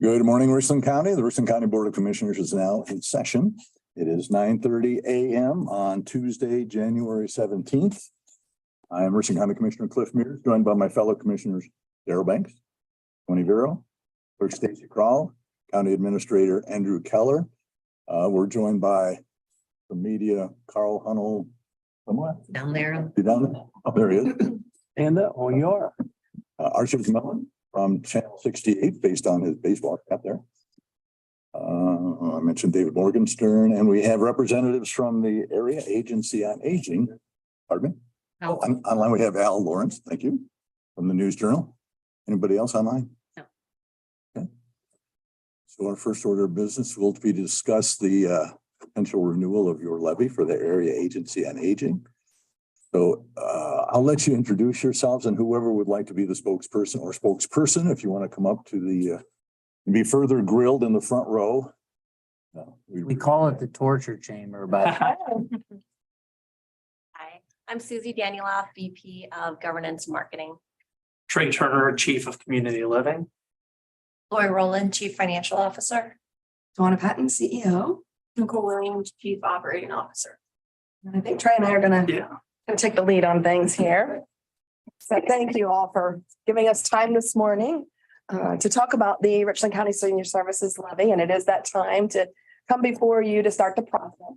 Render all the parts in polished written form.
Good morning, Richland County. The Richland County Board of Commissioners is now in session. It is 9:30 a.m. on Tuesday, January 17th. I am Richland County Commissioner Cliff Mears, joined by my fellow commissioners, Darrell Banks, Tony Vero, Clerk Stacy Crowell, County Administrator Andrew Keller. We're joined by the media, Carl Hunnell. Somewhere? Down there. You down there? Oh, there he is. And on your Archie McMillan from Channel 68, based on his baseball cap there. I mentioned David Morgenstern, and we have representatives from the Area Agency on Aging. Pardon me? No. Online, we have Al Lawrence, thank you, from the News Journal. Anybody else online? No. Okay. So our first order of business will be to discuss the potential renewal of your levy for the Area Agency on Aging. So I'll let you introduce yourselves, and whoever would like to be the spokesperson or spokesperson, if you want to come up to the and be further grilled in the front row. we call it the torture chamber, but Hi, I'm Susie Danieloff, VP of Governance Marketing. Trey Turner, Chief of Community Living. Lori Rowland, Chief Financial Officer. Donna Patton, CEO. Nicole Williams, Chief Operating Officer. And I think Trey and I are gonna take the lead on things here. So thank you all for giving us time this morning to talk about the Richland County Senior Services Levy. And it is that time to come before you to start the process.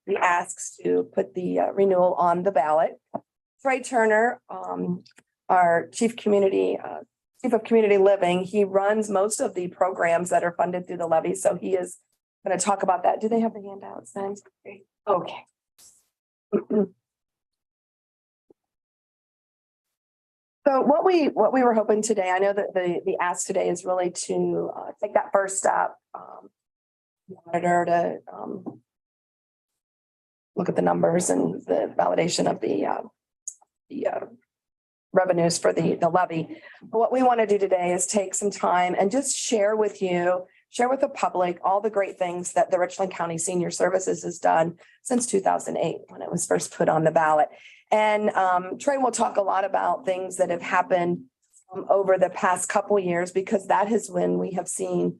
We ask to put the renewal on the ballot. Trey Turner, our Chief of Community Living, he runs most of the programs that are funded through the levy. So he is going to talk about that. Do they have the handouts then? Okay. So what we were hoping today, I know that the ask today is really to take that first step. Monitor to look at the numbers and the validation of the revenues for the levy. But what we want to do today is take some time and just share with the public all the great things that the Richland County Senior Services has done since 2008 when it was first put on the ballot. And Trey will talk a lot about things that have happened over the past couple years, because that is when we have seen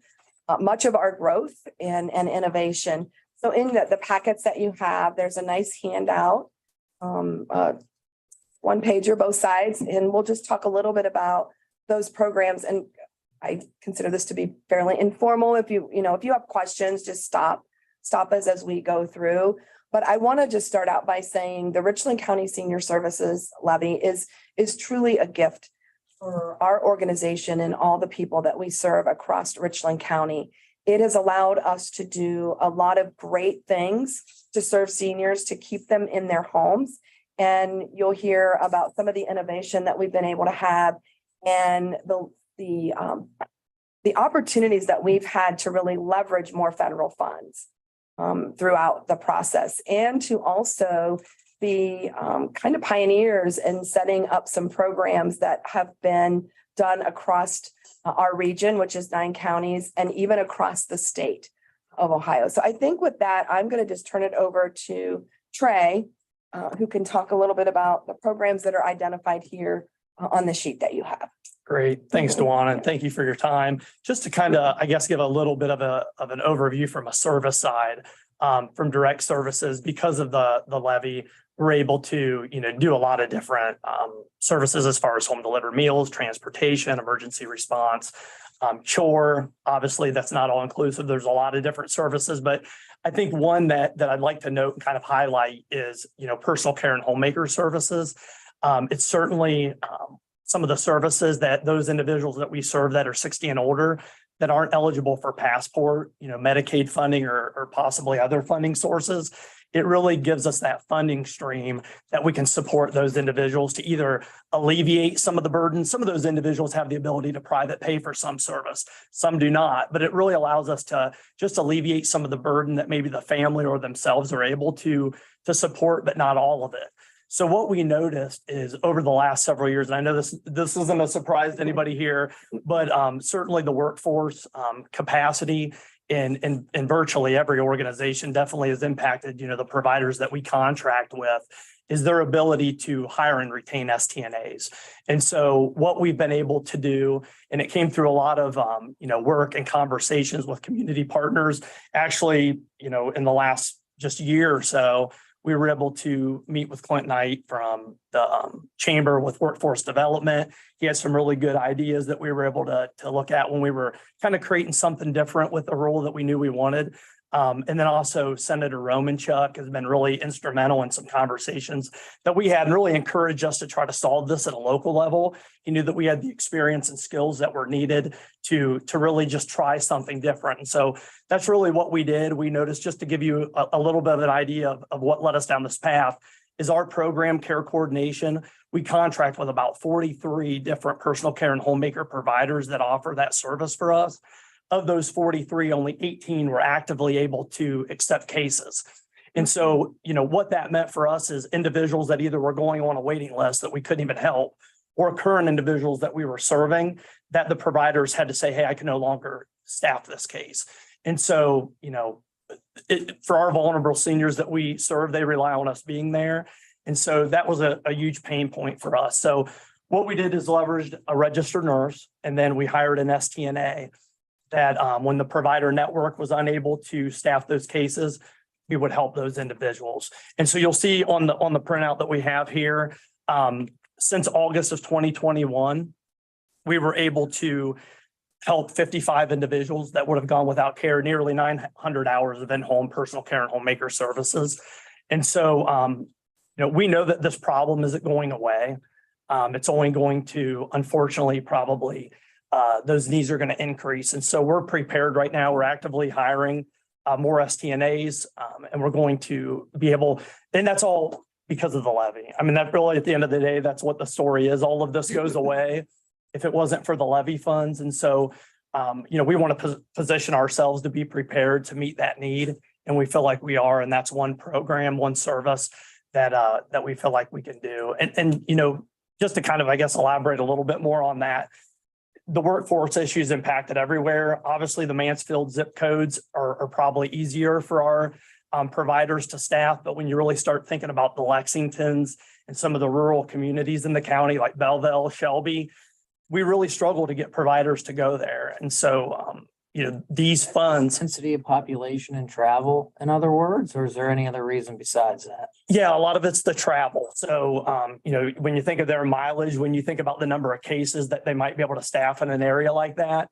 much of our growth and innovation. So in the packets that you have, there's a nice handout, one pager, both sides, and we'll just talk a little bit about those programs. And I consider this to be fairly informal. If you have questions, just stop us as we go through. But I want to just start out by saying the Richland County Senior Services Levy is truly a gift for our organization and all the people that we serve across Richland County. It has allowed us to do a lot of great things to serve seniors, to keep them in their homes. And you'll hear about some of the innovation that we've been able to have and the opportunities that we've had to really leverage more federal funds throughout the process, and to also be kind of pioneers in setting up some programs that have been done across our region, which is 9 counties, and even across the state of Ohio. So I think with that, I'm going to just turn it over to Trey, who can talk a little bit about the programs that are identified here on the sheet that you have. Great. Thanks, Dewana, and thank you for your time. Just to kind of, I guess, give a little bit of an overview from a service side, from direct services. Because of the levy, we're able to, do a lot of different services as far as home delivered meals, transportation, emergency response, chore. Obviously, that's not all inclusive. There's a lot of different services, but I think one that I'd like to note and kind of highlight is, personal care and homemaker services. It's certainly some of the services that those individuals that we serve that are 60 and older that aren't eligible for passport, Medicaid funding or possibly other funding sources. It really gives us that funding stream that we can support those individuals to either alleviate some of the burden. Some of those individuals have the ability to private pay for some service. Some do not, but it really allows us to just alleviate some of the burden that maybe the family or themselves are able to support, but not all of it. So what we noticed is over the last several years, and I know this isn't a surprise to anybody here, but certainly the workforce capacity in virtually every organization definitely has impacted, the providers that we contract with. is their ability to hire and retain STNAs. And so what we've been able to do, and it came through a lot of, work and conversations with community partners, actually, in the last just year or so, we were able to meet with Clint Knight from the Chamber with Workforce Development. He had some really good ideas that we were able to look at when we were kind of creating something different with the role that we knew we wanted. And then also Senator Romanchuk has been really instrumental in some conversations that we had and really encouraged us to try to solve this at a local level. He knew that we had the experience and skills that were needed to really just try something different. And so that's really what we did. We noticed, just to give you a little bit of an idea of what led us down this path, is our program care coordination. We contract with about 43 different personal care and homemaker providers that offer that service for us. Of those 43, only 18 were actively able to accept cases. And so, what that meant for us is individuals that either were going on a waiting list that we couldn't even help, or current individuals that we were serving that the providers had to say, hey, I can no longer staff this case. And so, for our vulnerable seniors that we serve, they rely on us being there. And so that was a huge pain point for us. So what we did is leveraged a registered nurse, and then we hired an STNA that when the provider network was unable to staff those cases, we would help those individuals. And so you'll see on the printout that we have here, since August of 2021, we were able to help 55 individuals that would have gone without care, nearly 900 hours of in-home personal care and homemaker services. And so, we know that this problem isn't going away. It's only going to, unfortunately, probably, those needs are going to increase. And so we're prepared right now. We're actively hiring more STNAs, and we're going to be able, and that's all because of the levy. I mean, that really, at the end of the day, that's what the story is. All of this goes away if it wasn't for the levy funds. And so, we want to position ourselves to be prepared to meet that need. And we feel like we are, and that's one program, one service that we feel like we can do. And just to kind of, I guess, elaborate a little bit more on that, the workforce issues impacted everywhere. Obviously, the Mansfield zip codes are probably easier for our providers to staff. But when you really start thinking about the Lexingtons and some of the rural communities in the county, like Belleville, Shelby, we really struggle to get providers to go there. And so, these funds. Density of population and travel, in other words, or is there any other reason besides that? Yeah, a lot of it's the travel. So, when you think of their mileage, when you think about the number of cases that they might be able to staff in an area like that,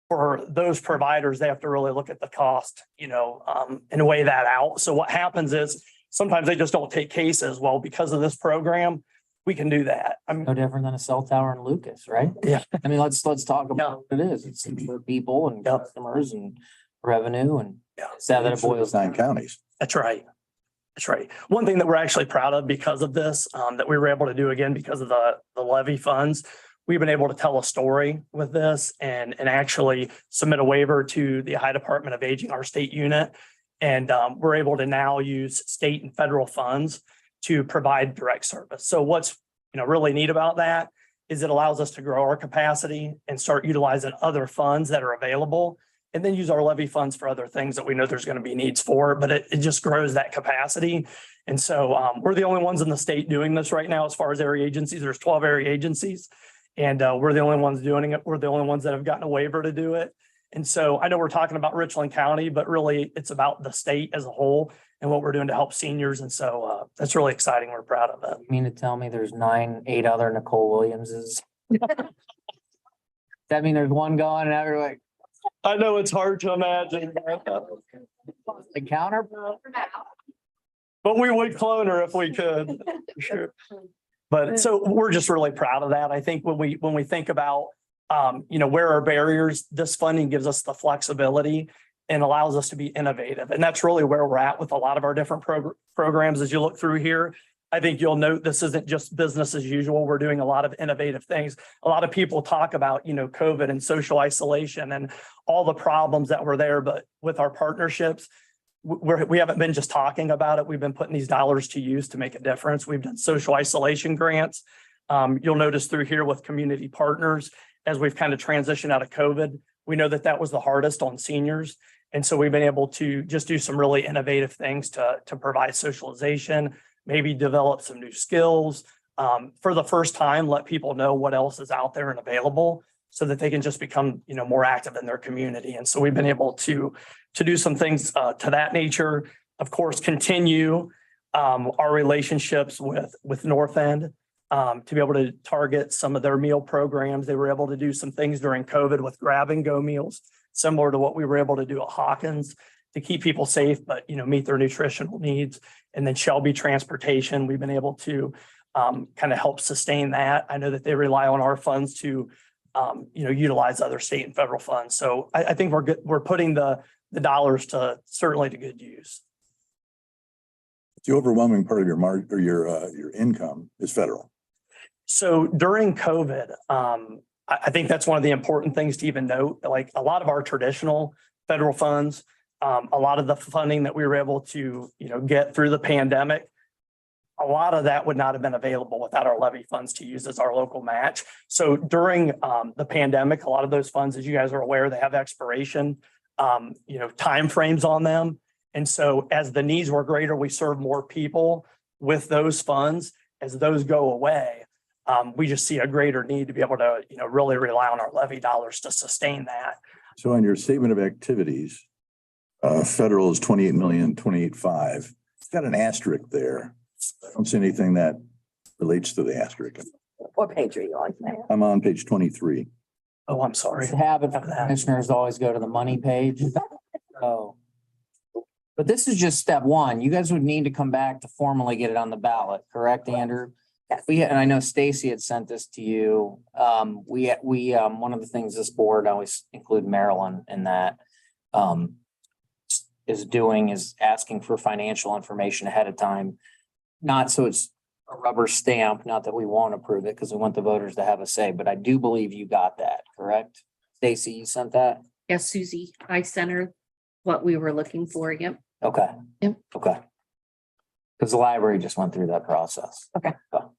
for those providers, they have to really look at the cost, and weigh that out. So what happens is sometimes they just don't take cases. Well, because of this program, we can do that. No different than a cell tower in Lucas, right? Yeah. I mean, let's talk about what it is. It's for people and Yeah. customers and revenue and Yeah. sad that it boils Nine down. counties. That's right. That's right. One thing that we're actually proud of because of this, that we were able to do again because of the levy funds, we've been able to tell a story with this and actually submit a waiver to the Ohio Department of Aging, our state unit. And we're able to now use state and federal funds to provide direct service. So what's really neat about that is it allows us to grow our capacity and start utilizing other funds that are available, and then use our levy funds for other things that we know there's going to be needs for, but it just grows that capacity. And so we're the only ones in the state doing this right now as far as area agencies. There's 12 area agencies, and we're the only ones doing it. We're the only ones that have gotten a waiver to do it. And so I know we're talking about Richland County, but really it's about the state as a whole and what we're doing to help seniors. And so that's really exciting. We're proud of it. You mean to tell me there's 8 other Nicole Williamses? That mean there's one going and every like I know it's hard to imagine, the counter? but we would clone her if we could. For sure. But so we're just really proud of that. I think when we think about, where are barriers, this funding gives us the flexibility and allows us to be innovative. And that's really where we're at with a lot of our different programs. As you look through here, I think you'll note this isn't just business as usual. We're doing a lot of innovative things. A lot of people talk about, COVID and social isolation and all the problems that were there. But with our partnerships, we haven't been just talking about it. We've been putting these dollars to use to make a difference. We've done social isolation grants. You'll notice through here with community partners, as we've kind of transitioned out of COVID, we know that was the hardest on seniors. And so we've been able to just do some really innovative things to provide socialization, maybe develop some new skills. For the first time, let people know what else is out there and available so that they can just become, more active in their community. And so we've been able to do some things to that nature. Of course, continue our relationships with North End to be able to target some of their meal programs. They were able to do some things during COVID with grab and go meals, similar to what we were able to do at Hawkins to keep people safe, but, meet their nutritional needs. And then Shelby Transportation, we've been able to kind of help sustain that. I know that they rely on our funds to, utilize other state and federal funds. So I think we're good. We're putting the dollars certainly to good use. The overwhelming part of your income is federal. So during COVID, I think that's one of the important things to even note, like a lot of our traditional federal funds, a lot of the funding that we were able to, get through the pandemic, a lot of that would not have been available without our levy funds to use as our local match. So during the pandemic, a lot of those funds, as you guys are aware, they have expiration, timeframes on them. And so as the needs were greater, we serve more people with those funds. As those go away, we just see a greater need to be able to, really rely on our levy dollars to sustain that. So on your statement of activities, federal is 28,028,500. It's got an asterisk there. I don't see anything that relates to the asterisk. What page are you on? I'm on page 23. Oh, I'm sorry. The habit of commissioners always go to the money page. Oh. But this is just step one. You guys would need to come back to formally get it on the ballot, correct, Andrew? Yes. And I know Stacy had sent this to you. We, one of the things this board, I always include Marilyn in that, is asking for financial information ahead of time. Not so it's a rubber stamp, not that we won't approve it because we want the voters to have a say, but I do believe you got that, correct? Stacy, you sent that? Yes, Susie, I sent her what we were looking for. Yep. Okay. Yep. Okay. Because the library just went through that process. Okay. So,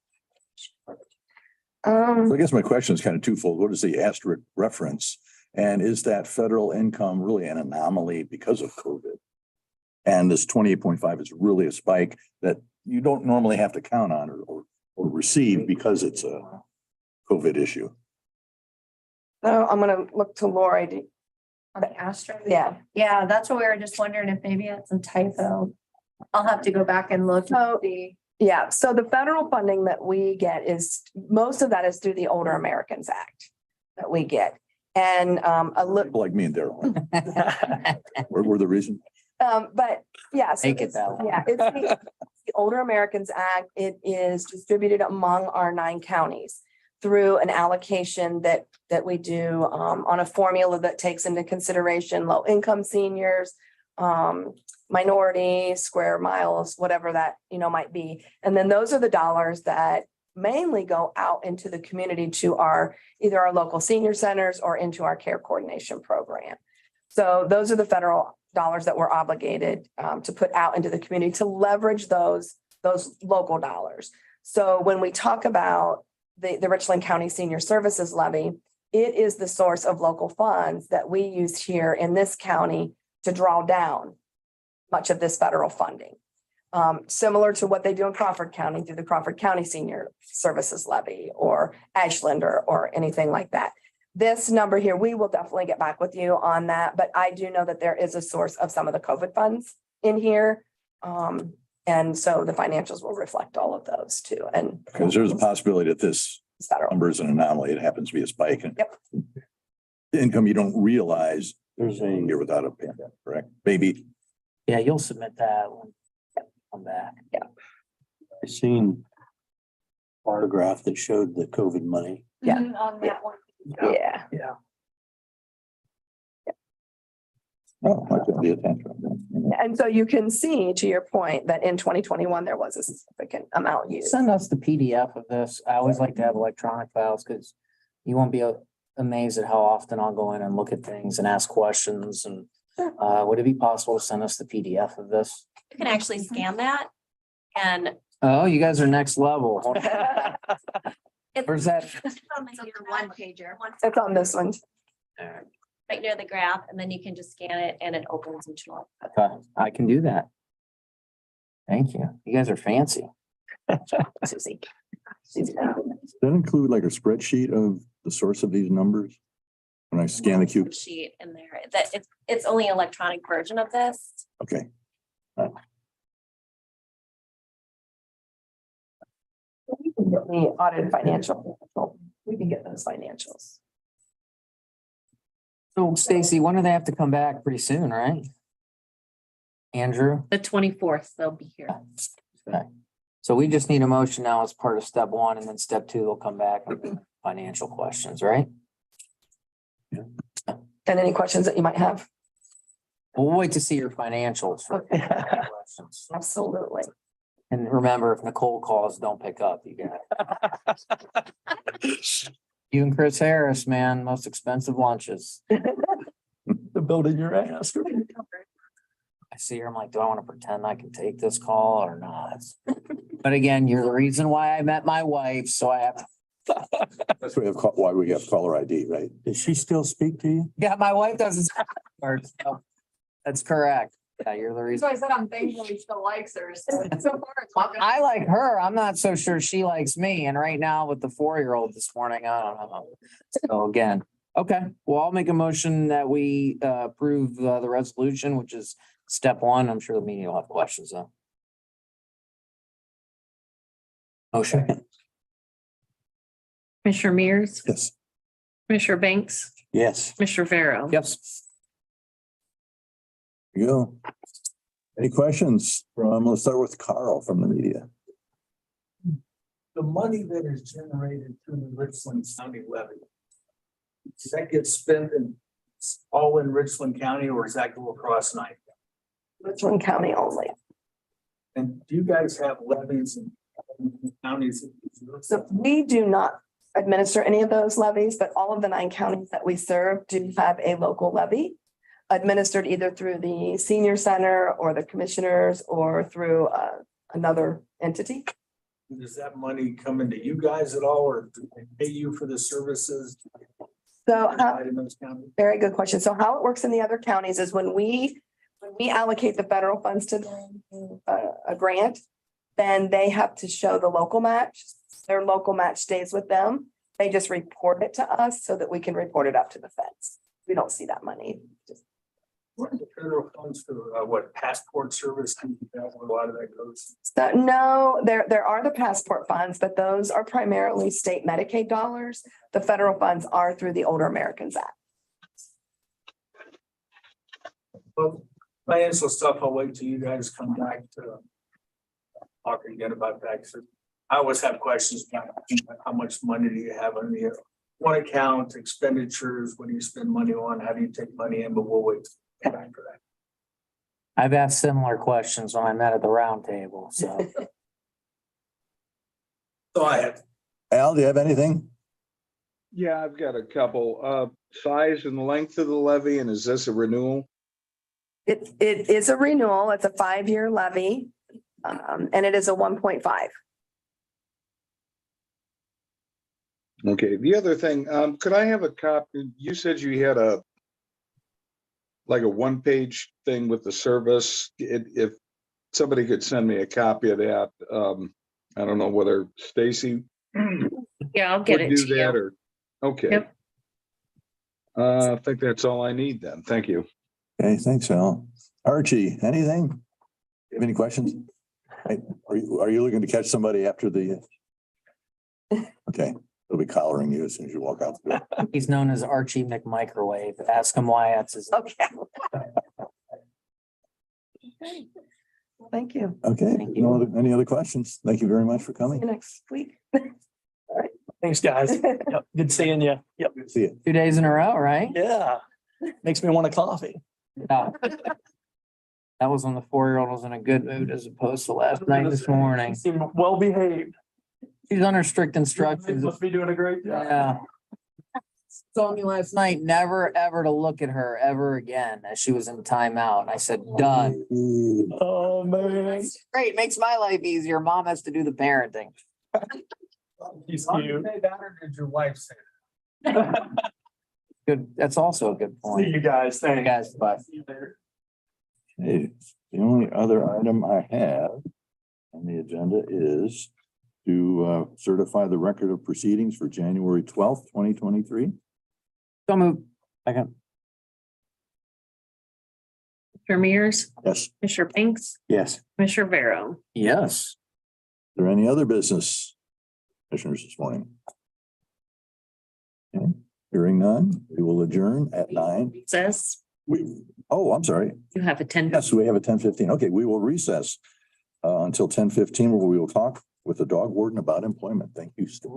So I guess my question is kind of twofold. What is the asterisk reference? And is that federal income really an anomaly because of COVID? And this 28.5 is really a spike that you don't normally have to count on or receive because it's a COVID issue. So I'm gonna look to Lori. On the asterisk? Yeah. Yeah, that's what we were just wondering if maybe it's a typo. I'll have to go back and look. So- and see. Yeah, so the federal funding that we get most of that is through the Older Americans Act that we get. And a little, People like me and Daryl. We're the reason. but yeah. so Make it it's- that way. Yeah, it's the Older Americans Act. It is distributed among our 9 counties through an allocation that we do on a formula that takes into consideration low income seniors, minorities, square miles, whatever that, might be. And then those are the dollars that mainly go out into the community to either our local senior centers or into our care coordination program. So those are the federal dollars that we're obligated to put out into the community to leverage those local dollars. So when we talk about the Richland County Senior Services Levy, it is the source of local funds that we use here in this county to draw down much of this federal funding. Similar to what they do in Crawford County through the Crawford County Senior Services Levy or Ashland or anything like that. This number here, we will definitely get back with you on that, but I do know that there is a source of some of the COVID funds in here. And so the financials will reflect all of those too. And Because there's a possibility that this it's federal. number is an anomaly. It happens to be a spike. And Yep. the income you don't realize There's a, you're without a pandemic, correct? Maybe. Yeah, you'll submit that when you come back. I seen autograph that showed the COVID money. Yeah. On that one. Yeah. Yeah. Oh, I can be attached. And so you can see, to your point, that in 2021, there was a significant amount used. Send us the PDF of this. I always like to have electronic files because you won't be amazed at how often I'll go in and look at things and ask questions. And would it be possible to send us the PDF of this? You can actually scan that and. Oh, you guys are next level. it's- Where's that? It's on your one pager. It's on this one. Right near the graph, and then you can just scan it and it opens each one. Okay, I can do that. Thank you. You guys are fancy. Susie. Susie. Does that include like a spreadsheet of the source of these numbers? When I scan the cube, Sheet in there, that it's only electronic version of this. okay. We can get the audited financial. We can get those financials. So Stacy, when do they have to come back? Pretty soon, right? Andrew? The 24th, they'll be here. Okay. So we just need a motion now as part of step one, and then step two, they'll come back with financial questions, right? And any questions that you might have? We'll wait to see your financials for questions. Absolutely. And remember, if Nicole calls, don't pick up, you guys. You and Chris Harris, man, most expensive lunches. The building your ass. I see her, I'm like, do I want to pretend I can take this call or not? But again, you're the reason why I met my wife, so I have, That's why we have caller ID, right? Does she still speak to you? yeah, my wife doesn't. So that's correct. Yeah, you're the reason. I said I'm thankful he still likes her. So far, I like her. I'm not so sure she likes me. And right now with the 4-year-old this morning, I don't know. So again, okay, well, I'll make a motion that we approve the resolution, which is step one. I'm sure the meeting will have questions though. Motion. Commissioner Mears, Yes. Commissioner Banks, Yes. Commissioner Vero. Yes. Here you go. Any questions from, let's start with Carl from the media. The money that is generated through the Richland County levy. Does that get spent in, all in Richland County, or does that go across 9? Richland County only. And do you guys have levies in counties? So we do not administer any of those levies, but all of the 9 counties that we serve do have a local levy administered either through the senior center or the commissioners or through another entity. Does that money come into you guys at all, or do they pay you for the services? So In those counties? very good question. So how it works in the other counties is when we allocate the federal funds to them, a grant, then they have to show the local match. Their local match stays with them. They just report it to us so that we can report it up to the feds. We don't see that money. What are the federal funds for, what, passport service? That's where a lot of that goes. So no, there are the passport funds, but those are primarily state Medicaid dollars. The federal funds are through the Older Americans Act. Well, financial stuff, I'll wait till you guys come back to talk again about that. 'Cause I always have questions about how much money do you have on the one account, expenditures, what do you spend money on, how do you take money in, but we'll wait till you come back for that. I've asked similar questions when I met at the round table, so. So I have, Al, do you have anything? Yeah, I've got a couple. Size and length of the levy, and is this a renewal? It is a renewal. It's a 5-year levy. And it is a 1.5. Okay, the other thing, could I have a copy? You said you had like a 1-page thing with the service. If somebody could send me a copy of that, I don't know whether Stacy Yeah, I'll get would it do to that you. or, okay. Yep. I think that's all I need then. Thank you. Okay, thanks, Al. Archie, anything? You have any questions? Hey, are you looking to catch somebody after the? Okay, they'll be collaring you as soon as you walk out the door. He's known as Archie McMicrowave. Ask him why that's his. Okay. Well, thank you. Okay, Thank you. any other questions? Thank you very much for See coming. you next week. Thanks, guys. Yep, good seeing you. Yep. Good to see you. 2 days in a row, right? Yeah. Makes me want a coffee. Yeah. That was when the 4-year-old was in a good mood as opposed to last night this morning. Seem well behaved. She's under strict instructions. Must be doing a great job. Yeah. Told me last night, never ever to look at her ever again as she was in timeout. And I said, done. Oh, man. Great, makes my life easier. Mom has to do the parenting. He's did cute. you say that, or did your wife say Good. That's also a good See point. you guys. Hey, Thanks. guys, bye. See you later. Okay, the only other item I have And the agenda is to certify the record of proceedings for January 12th, 2023. So moved. Second. Commissioner Mears, Yes. Is Commissioner Banks, Yes. Commissioner Vero. Yes. there any other business, commissioners, this morning? Okay, hearing none, we will adjourn at 9. Says I'm sorry. you have a 10. Yes, we have a 10:15. Okay, we will recess until 10:15 where we will talk with the dog warden about employment. Thank you, Steve.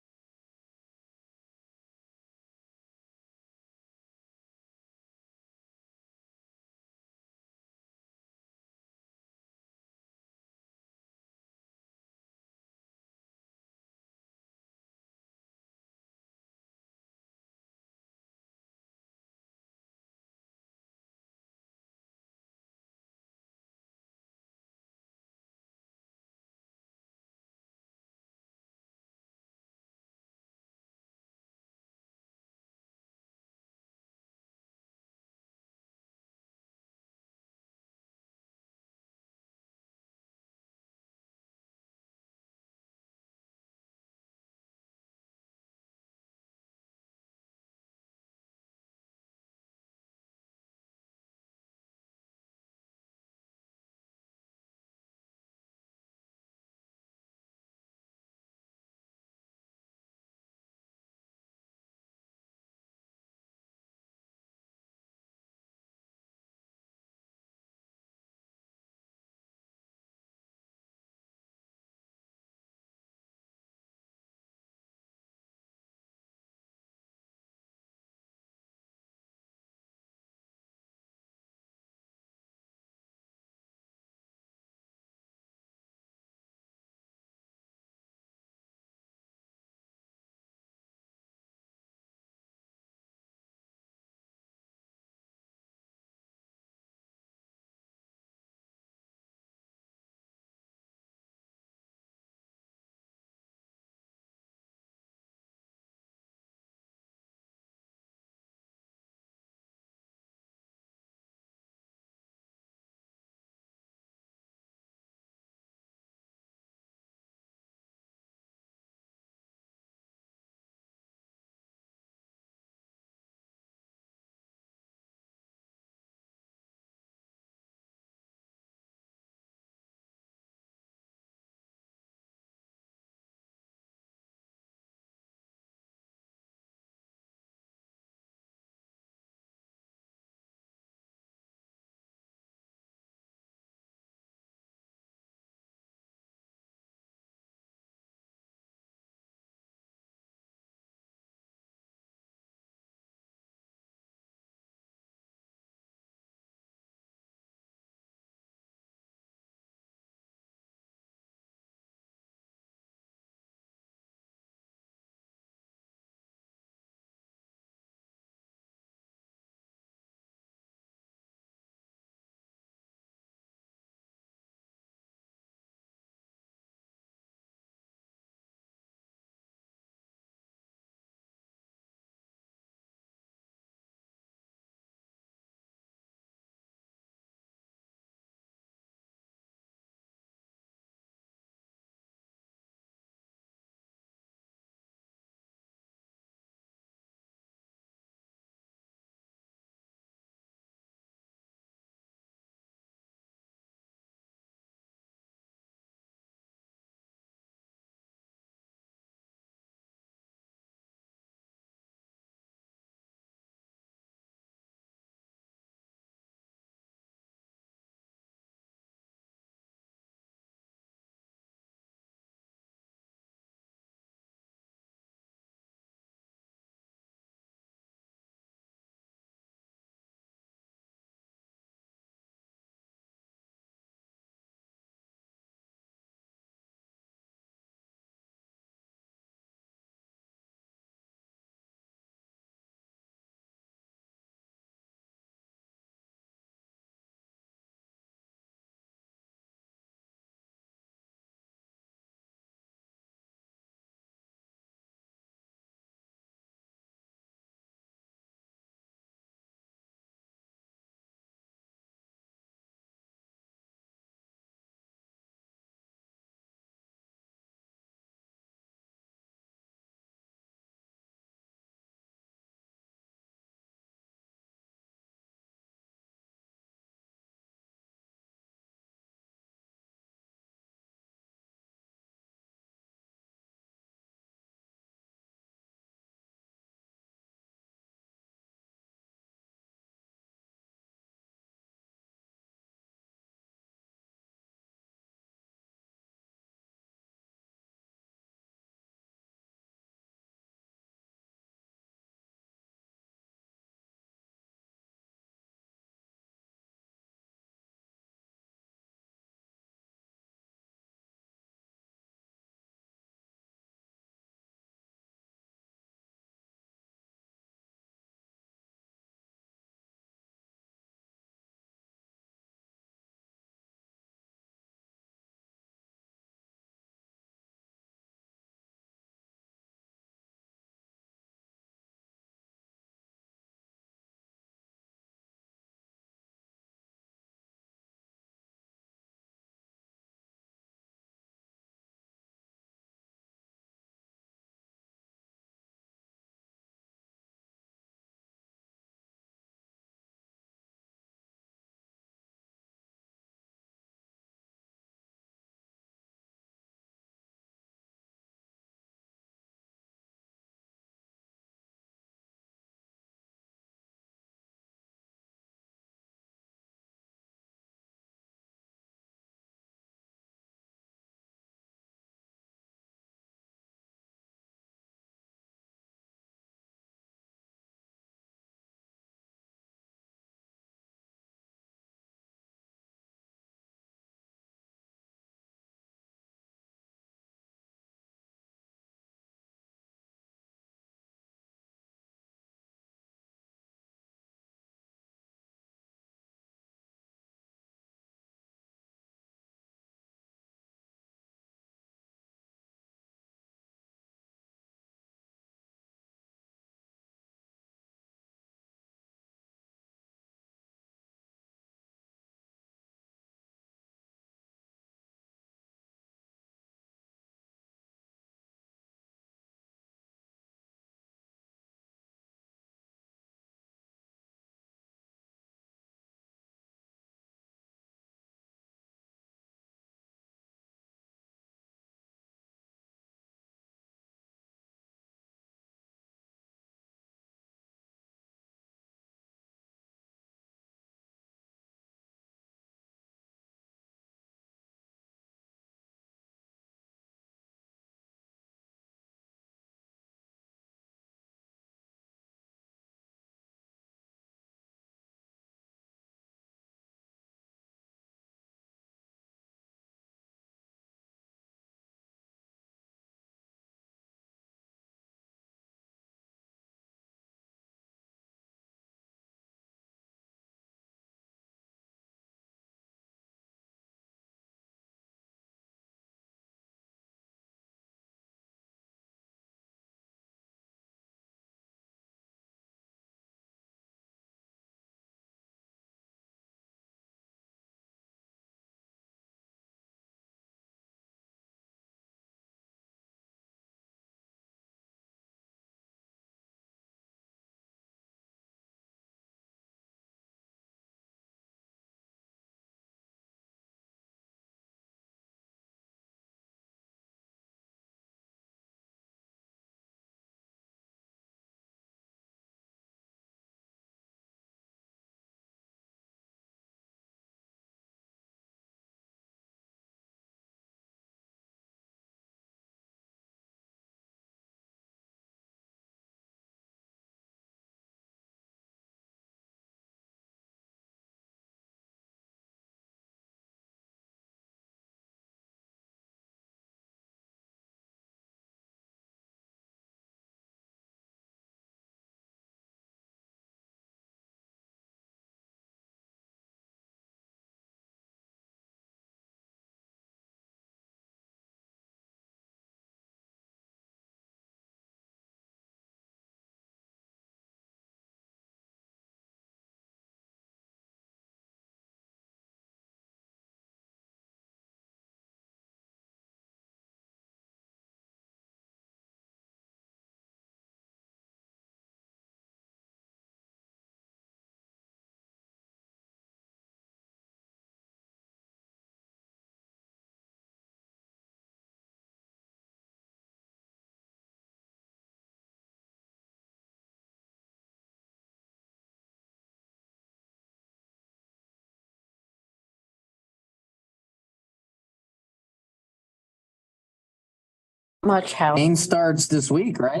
much how Game starts this week, right?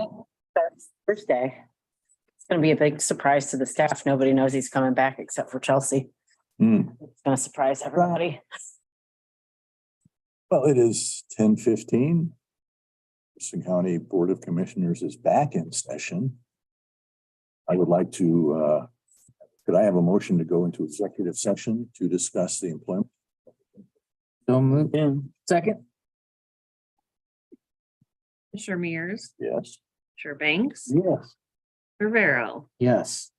Thursday. It's gonna be a big surprise to the staff. Nobody knows he's coming back except for Chelsea. Hmm. It's gonna surprise everybody. Well, it is 10:15. Houston County Board of Commissioners is back in session. I would like to, could I have a motion to go into executive session to discuss the employment? Don't move in. Second? Commissioner Mears, Yes. Commissioner Banks, Yes. Rivera. Yes.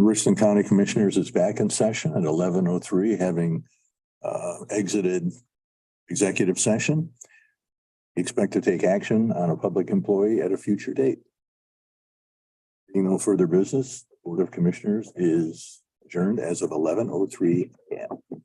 The Richland County Commissioners is back in session at 11:03, having exited executive session. Expect to take action on a public employee at a future date. Being no further business, the Board of Commissioners is adjourned as of 11:03 a.m.